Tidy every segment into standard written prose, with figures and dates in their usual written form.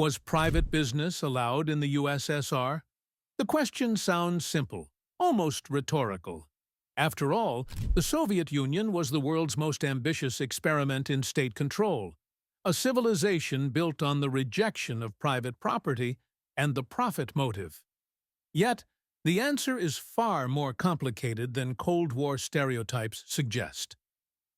Was private business allowed in the USSR? The question sounds simple, almost rhetorical. After all, the Soviet Union was the world's most ambitious experiment in state control, a civilization built on the rejection of private property and the profit motive. Yet, the answer is far more complicated than Cold War stereotypes suggest.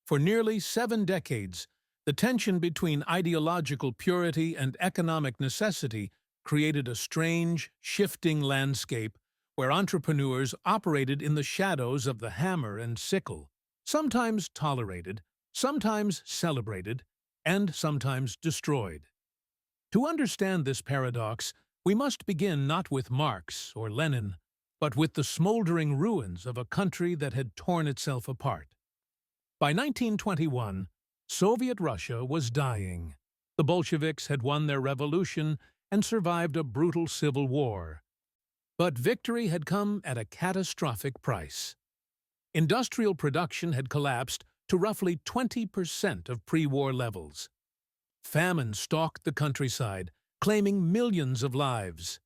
For nearly 7 decades, the tension between ideological purity and economic necessity created a strange, shifting landscape where entrepreneurs operated in the shadows of the hammer and sickle, sometimes tolerated, sometimes celebrated, and sometimes destroyed. To understand this paradox, we must begin not with Marx or Lenin, but with the smoldering ruins of a country that had torn itself apart. By 1921, Soviet Russia was dying. The Bolsheviks had won their revolution and survived a brutal civil war. But victory had come at a catastrophic price. Industrial production had collapsed to roughly 20% of pre-war levels. Famine stalked the countryside, claiming millions of lives.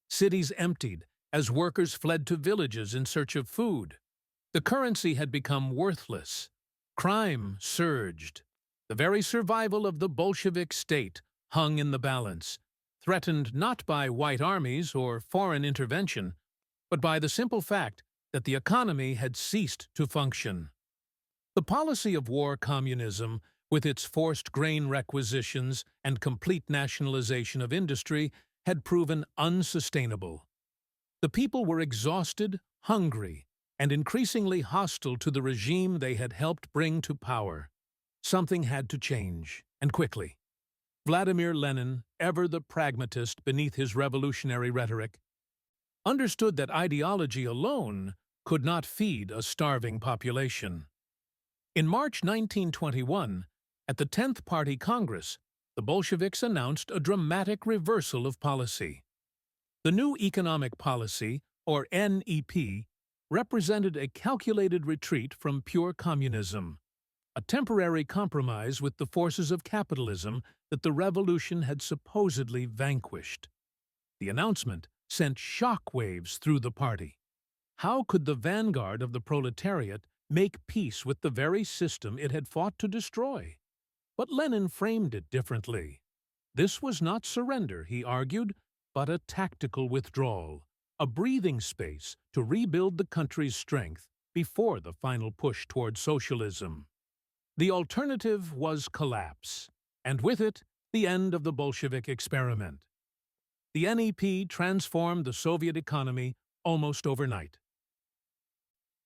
Cities emptied as workers fled to villages in search of food. The currency had become worthless. Crime surged. The very survival of the Bolshevik state hung in the balance, threatened not by white armies or foreign intervention, but by the simple fact that the economy had ceased to function. The policy of war communism, with its forced grain requisitions and complete nationalization of industry, had proven unsustainable. The people were exhausted, hungry, and increasingly hostile to the regime they had helped bring to power. Something had to change, and quickly. Vladimir Lenin, ever the pragmatist beneath his revolutionary rhetoric, understood that ideology alone could not feed a starving population. In March 1921, at the 10th Party Congress, the Bolsheviks announced a dramatic reversal of policy. The new economic policy, or NEP, represented a calculated retreat from pure communism, a temporary compromise with the forces of capitalism that the revolution had supposedly vanquished. The announcement sent shock waves through the party. How could the vanguard of the proletariat make peace with the very system it had fought to destroy? But Lenin framed it differently. This was not surrender, he argued, but a tactical withdrawal, a breathing space to rebuild the country's strength before the final push toward socialism. The alternative was collapse, and with it, the end of the Bolshevik experiment. The NEP transformed the Soviet economy almost overnight.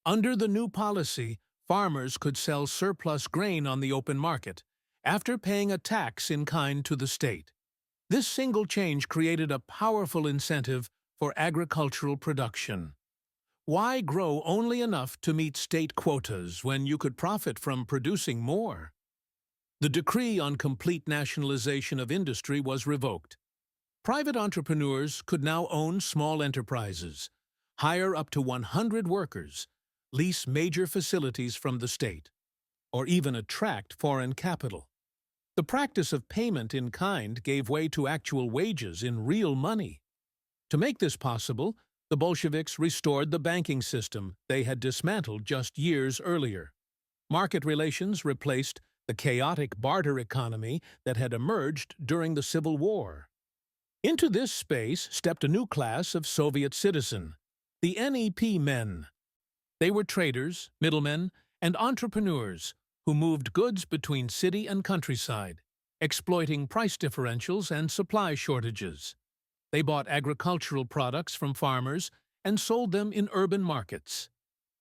Under the new policy, farmers could sell surplus grain on the open market, after paying a tax in kind to the state. This single change created a powerful incentive for agricultural production. Why grow only enough to meet state quotas when you could profit from producing more? The decree on complete nationalization of industry was revoked. Private entrepreneurs could now own small enterprises, hire up to 100 workers, lease major facilities from the state, or even attract foreign capital. The practice of payment in kind gave way to actual wages in real money. To make this possible, the Bolsheviks restored the banking system they had dismantled just years earlier. Market relations replaced the chaotic barter economy that had emerged during the Civil War. Into this space stepped a new class of Soviet citizen, the NEP men. They were traders, middlemen, and entrepreneurs who moved goods between city and countryside, exploiting price differentials and supply shortages. They bought agricultural products from farmers and sold them in urban markets.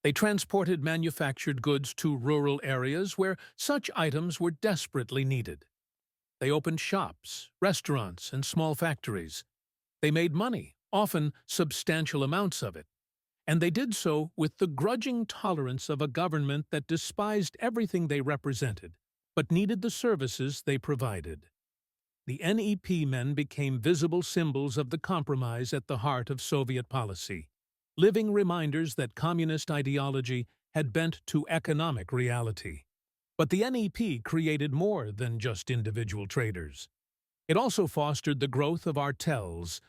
They transported manufactured goods to rural areas where such items were desperately needed. They opened shops, restaurants, and small factories. They made money, often substantial amounts of it, and they did so with the grudging tolerance of a government that despised everything they represented, but needed the services they provided. The NEP men became visible symbols of the compromise at the heart of Soviet policy, living reminders that communist ideology had bent to economic reality. But the NEP created more than just individual traders. It also fostered the growth of artels,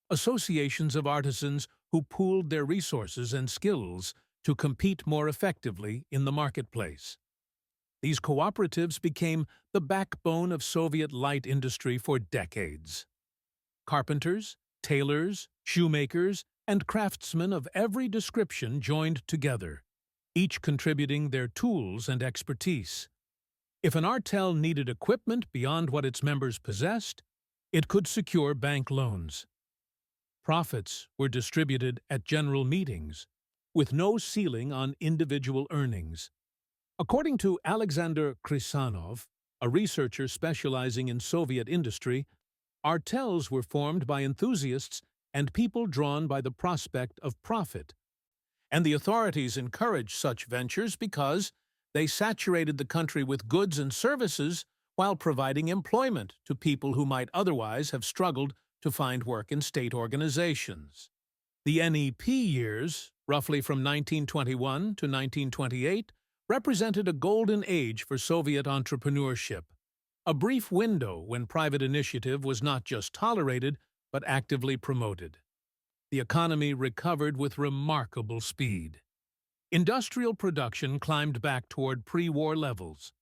associations of artisans who pooled their resources and skills to compete more effectively in the marketplace. These cooperatives became the backbone of Soviet light industry for decades. Carpenters, tailors, shoemakers, and craftsmen of every description joined together, each contributing their tools and expertise. If an artel needed equipment beyond what its members possessed, it could secure bank loans. Profits were distributed at general meetings, with no ceiling on individual earnings. According to Alexander Krisanov, a researcher specializing in Soviet industry, artels were formed by enthusiasts and people drawn by the prospect of profit. And the authorities encouraged such ventures because they saturated the country with goods and services while providing employment to people who might otherwise have struggled to find work in state organizations. The NEP years, roughly from 1921 to 1928, represented a golden age for Soviet entrepreneurship, a brief window when private initiative was not just tolerated but actively promoted. The economy recovered with remarkable speed. Industrial production climbed back toward pre-war levels.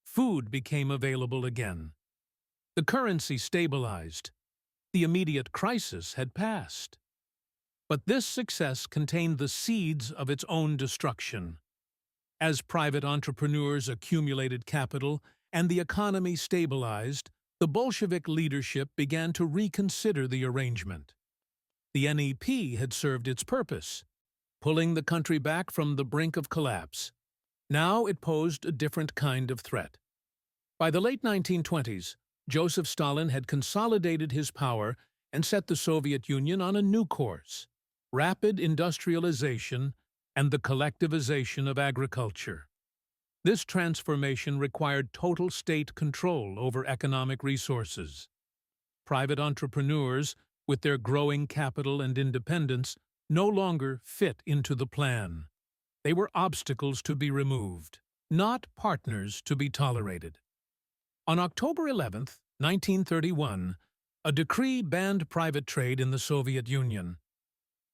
Food became available again. The currency stabilized. The immediate crisis had passed. But this success contained the seeds of its own destruction. As private entrepreneurs accumulated capital and the economy stabilized, the Bolshevik leadership began to reconsider the arrangement. The NEP had served its purpose, pulling the country back from the brink of collapse. Now it posed a different kind of threat. By the late 1920s, Joseph Stalin had consolidated his power and set the Soviet Union on a new course: rapid industrialization and the collectivization of agriculture. This transformation required total state control over economic resources. Private entrepreneurs, with their growing capital and independence, no longer fit into the plan. They were obstacles to be removed, not partners to be tolerated. On October 11, 1931, a decree banned private trade in the Soviet Union.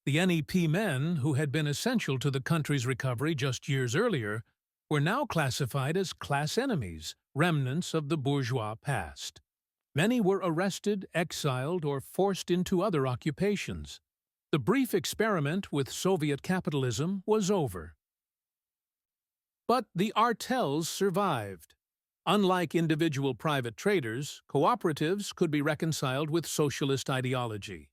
The NEP men, who had been essential to the country's recovery just years earlier, were now classified as class enemies, remnants of the bourgeois past. Many were arrested, exiled, or forced into other occupations. The brief experiment with Soviet capitalism was over. But the artels survived. Unlike individual private traders, cooperatives could be reconciled with socialist ideology.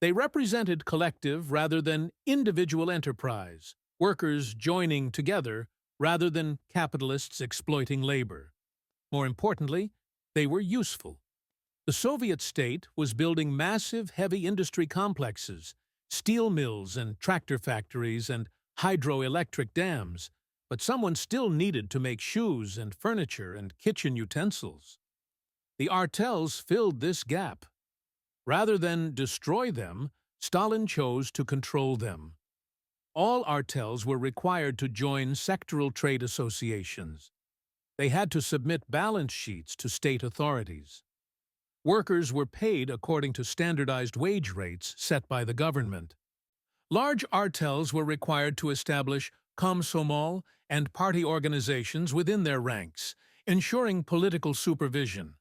They represented collective rather than individual enterprise, workers joining together rather than capitalists exploiting labor. More importantly, they were useful. The Soviet state was building massive heavy industry complexes, steel mills and tractor factories and hydroelectric dams, but someone still needed to make shoes and furniture and kitchen utensils. The artels filled this gap. Rather than destroy them, Stalin chose to control them. All artels were required to join sectoral trade associations. They had to submit balance sheets to state authorities. Workers were paid according to standardized wage rates set by the government. Large artels were required to establish komsomol and party organizations within their ranks, ensuring political supervision.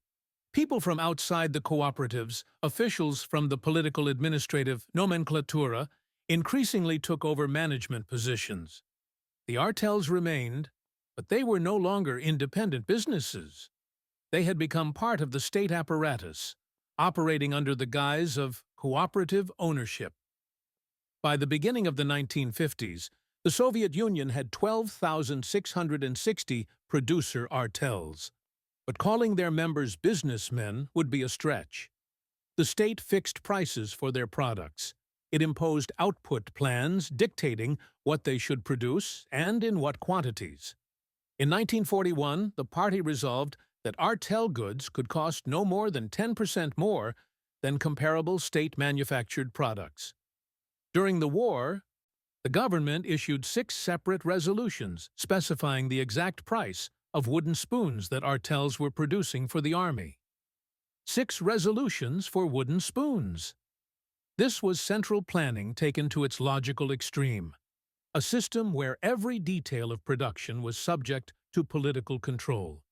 People from outside the cooperatives, officials from the political administrative nomenklatura, increasingly took over management positions. The artels remained, but they were no longer independent businesses. They had become part of the state apparatus, operating under the guise of cooperative ownership. By the beginning of the 1950s, the Soviet Union had 12,660 producer artels, but calling their members businessmen would be a stretch. The state fixed prices for their products. It imposed output plans dictating what they should produce and in what quantities. In 1941, the party resolved that artel goods could cost no more than 10% more than comparable state-manufactured products. During the war, the government issued 6 separate resolutions specifying the exact price of wooden spoons that artels were producing for the army. 6 resolutions for wooden spoons. This was central planning taken to its logical extreme, a system where every detail of production was subject to political control.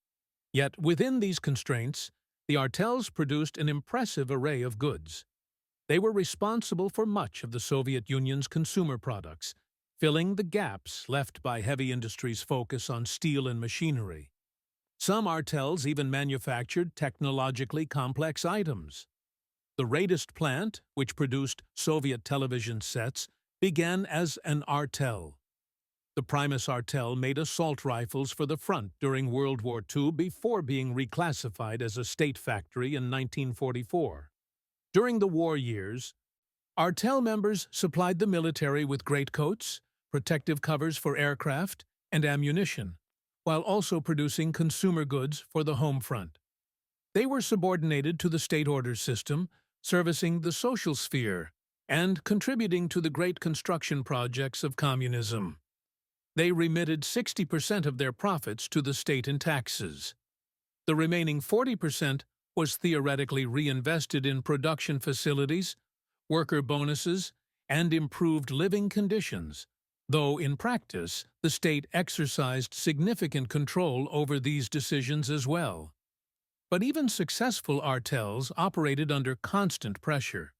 Yet within these constraints, the artels produced an impressive array of goods. They were responsible for much of the Soviet Union's consumer products, filling the gaps left by heavy industry's focus on steel and machinery. Some artels even manufactured technologically complex items. The Radist plant, which produced Soviet television sets, began as an artel. The Primus artel made assault rifles for the front during World War II before being reclassified as a state factory in 1944. During the war years, artel members supplied the military with greatcoats, protective covers for aircraft, and ammunition, while also producing consumer goods for the home front. They were subordinated to the state orders system, servicing the social sphere, and contributing to the great construction projects of communism. They remitted 60% of their profits to the state in taxes. The remaining 40% was theoretically reinvested in production facilities, worker bonuses, and improved living conditions, though in practice the state exercised significant control over these decisions as well. But even successful artels operated under constant pressure.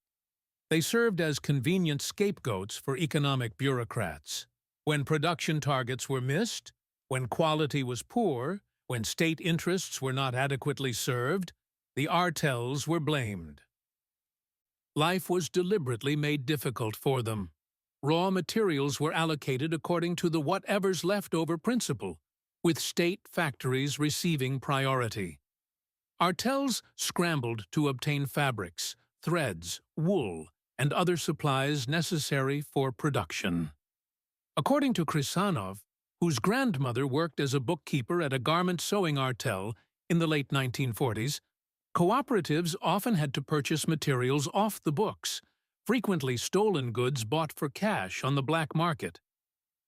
They served as convenient scapegoats for economic bureaucrats. When production targets were missed, when quality was poor, when state interests were not adequately served, the artels were blamed. Life was deliberately made difficult for them. Raw materials were allocated according to the whatever's left over principle, with state factories receiving priority. Artels scrambled to obtain fabrics, threads, wool, and other supplies necessary for production. According to Krisanov, whose grandmother worked as a bookkeeper at a garment sewing artel in the late 1940s, cooperatives often had to purchase materials off the books, frequently stolen goods bought for cash on the black market.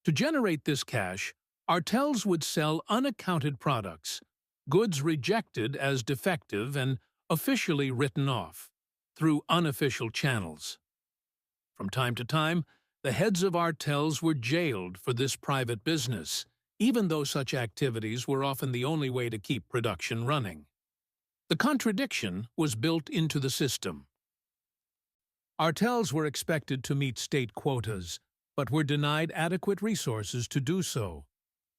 To generate this cash, artels would sell unaccounted products, goods rejected as defective and officially written off, through unofficial channels. From time to time, the heads of artels were jailed for this private business, even though such activities were often the only way to keep production running. The contradiction was built into the system. Artels were expected to meet state quotas, but were denied adequate resources to do so.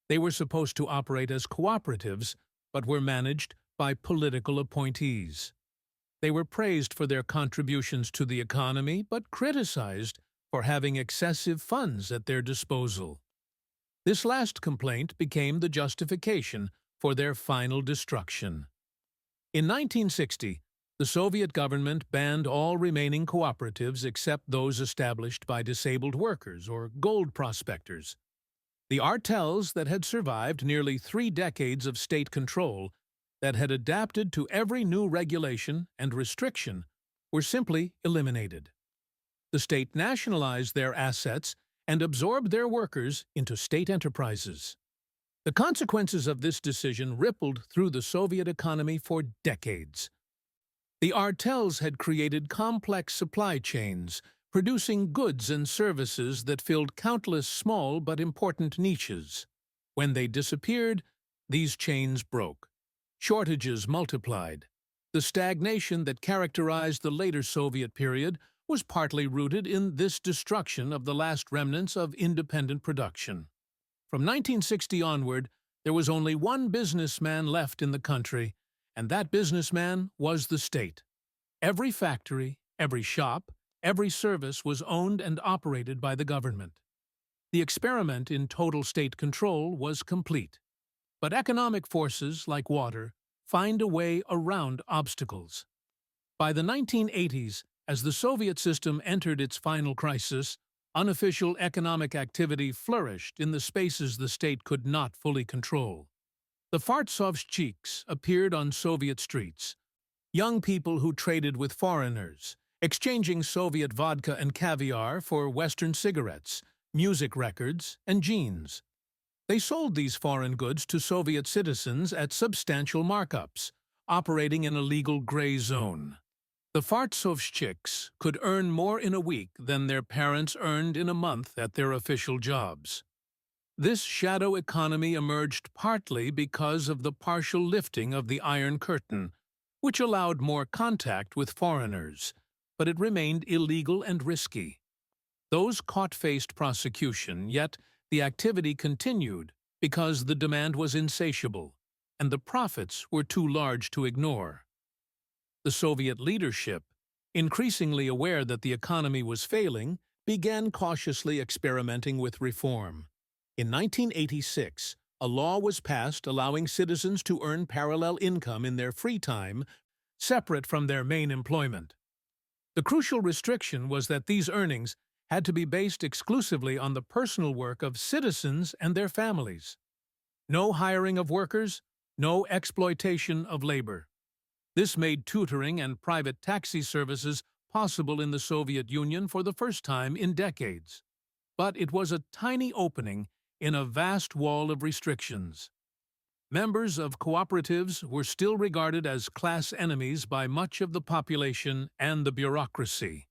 They were supposed to operate as cooperatives, but were managed by political appointees. They were praised for their contributions to the economy, but criticized for having excessive funds at their disposal. This last complaint became the justification for their final destruction. In 1960, the Soviet government banned all remaining cooperatives except those established by disabled workers or gold prospectors. The artels that had survived nearly 3 decades of state control, that had adapted to every new regulation and restriction, were simply eliminated. The state nationalized their assets and absorbed their workers into state enterprises. The consequences of this decision rippled through the Soviet economy for decades. The artels had created complex supply chains, producing goods and services that filled countless small but important niches. When they disappeared, these chains broke. Shortages multiplied. The stagnation that characterized the later Soviet period was partly rooted in this destruction of the last remnants of independent production. From 1960 onward, there was only one businessman left in the country, and that businessman was the state. Every factory, every shop, every service was owned and operated by the government. The experiment in total state control was complete. But economic forces, like water, find a way around obstacles. By the 1980s, as the Soviet system entered its final crisis, unofficial economic activity flourished in the spaces the state could not fully control. The fartsovchiks appeared on Soviet streets, young people who traded with foreigners, exchanging Soviet vodka and caviar for Western cigarettes, music records, and jeans. They sold these foreign goods to Soviet citizens at substantial markups, operating in a legal gray zone. The fartsovchicks could earn more in a week than their parents earned in a month at their official jobs. This shadow economy emerged partly because of the partial lifting of the Iron Curtain, which allowed more contact with foreigners, but it remained illegal and risky. Those caught faced prosecution, yet the activity continued because the demand was insatiable, and the profits were too large to ignore. The Soviet leadership, increasingly aware that the economy was failing, began cautiously experimenting with reform. In 1986, a law was passed allowing citizens to earn parallel income in their free time, separate from their main employment. The crucial restriction was that these earnings had to be based exclusively on the personal work of citizens and their families. No hiring of workers, no exploitation of labor. This made tutoring and private taxi services possible in the Soviet Union for the first time in decades. But it was a tiny opening in a vast wall of restrictions. Members of cooperatives were still regarded as class enemies by much of the population and the bureaucracy.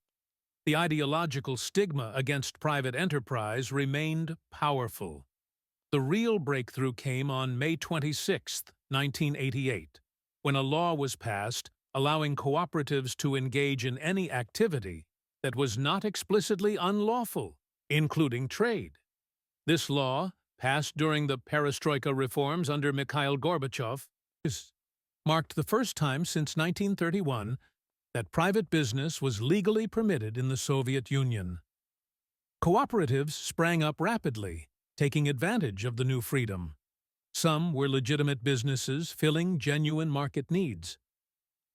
The ideological stigma against private enterprise remained powerful. The real breakthrough came on May 26, 1988, when a law was passed allowing cooperatives to engage in any activity that was not explicitly unlawful, including trade. This law, passed during the perestroika reforms under Mikhail Gorbachev, marked the first time since 1931 that private business was legally permitted in the Soviet Union. Cooperatives sprang up rapidly, taking advantage of the new freedom. Some were legitimate businesses filling genuine market needs.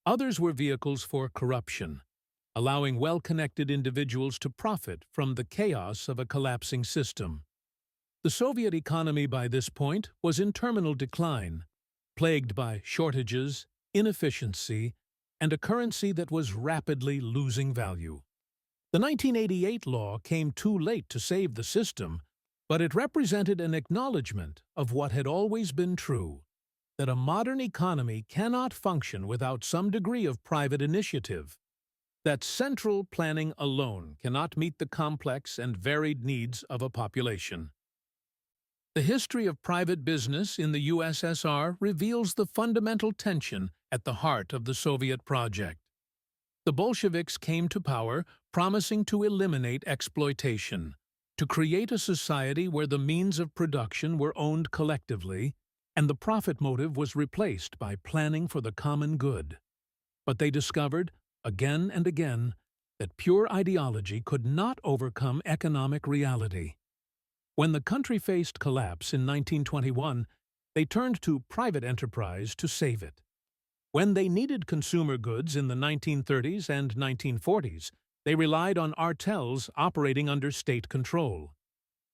Others were vehicles for corruption, allowing well-connected individuals to profit from the chaos of a collapsing system. The Soviet economy by this point was in terminal decline, plagued by shortages, inefficiency, and a currency that was rapidly losing value. The 1988 law came too late to save the system, but it represented an acknowledgement of what had always been true, that a modern economy cannot function without some degree of private initiative, that central planning alone cannot meet the complex and varied needs of a population. The history of private business in the USSR reveals the fundamental tension at the heart of the Soviet project. The Bolsheviks came to power promising to eliminate exploitation, to create a society where the means of production were owned collectively, and the profit motive was replaced by planning for the common good. But they discovered, again and again, that pure ideology could not overcome economic reality. When the country faced collapse in 1921, they turned to private enterprise to save it. When they needed consumer goods in the 1930s and 1940s, they relied on artels operating under state control.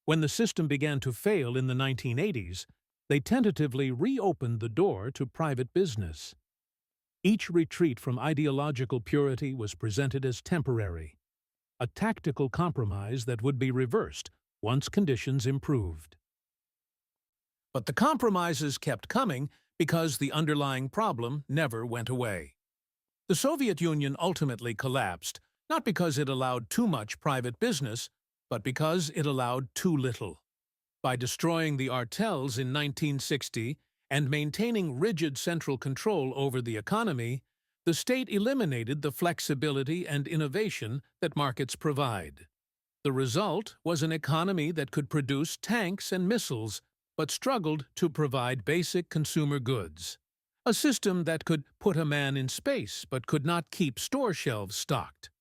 When the system began to fail in the 1980s, they tentatively reopened the door to private business. Each retreat from ideological purity was presented as temporary, a tactical compromise that would be reversed once conditions improved. But the compromises kept coming because the underlying problem never went away. The Soviet Union ultimately collapsed, not because it allowed too much private business, but because it allowed too little. By destroying the artels in 1960 and maintaining rigid central control over the economy, the state eliminated the flexibility and innovation that markets provide. The result was an economy that could produce tanks and missiles, but struggled to provide basic consumer goods. A system that could put a man in space, but could not keep store shelves stocked.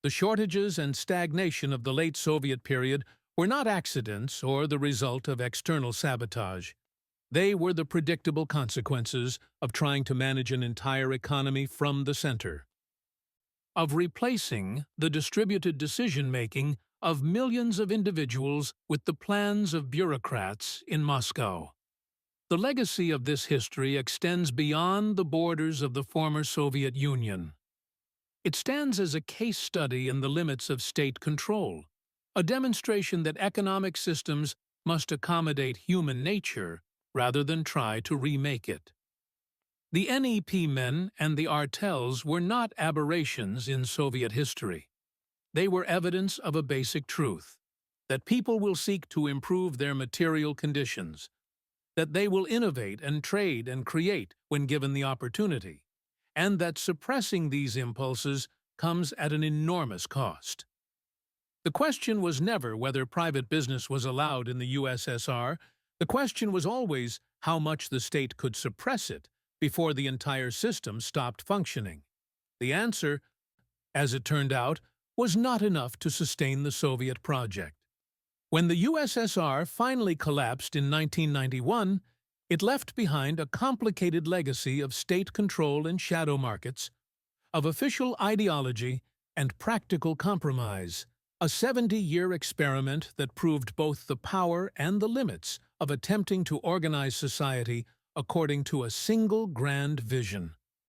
The shortages and stagnation of the late Soviet period were not accidents or the result of external sabotage. They were the predictable consequences of trying to manage an entire economy from the center, of replacing the distributed decision-making of millions of individuals with the plans of bureaucrats in Moscow. The legacy of this history extends beyond the borders of the former Soviet Union. It stands as a case study in the limits of state control, a demonstration that economic systems must accommodate human nature rather than try to remake it. The NEP men and the artels were not aberrations in Soviet history. They were evidence of a basic truth, that people will seek to improve their material conditions, that they will innovate and trade and create when given the opportunity, and that suppressing these impulses comes at an enormous cost. The question was never whether private business was allowed in the USSR. The question was always how much the state could suppress it before the entire system stopped functioning. The answer, as it turned out, was not enough to sustain the Soviet project. When the USSR finally collapsed in 1991, it left behind a complicated legacy of state control and shadow markets, of official ideology and practical compromise, a 70-year experiment that proved both the power and the limits of attempting to organize society according to a single grand vision.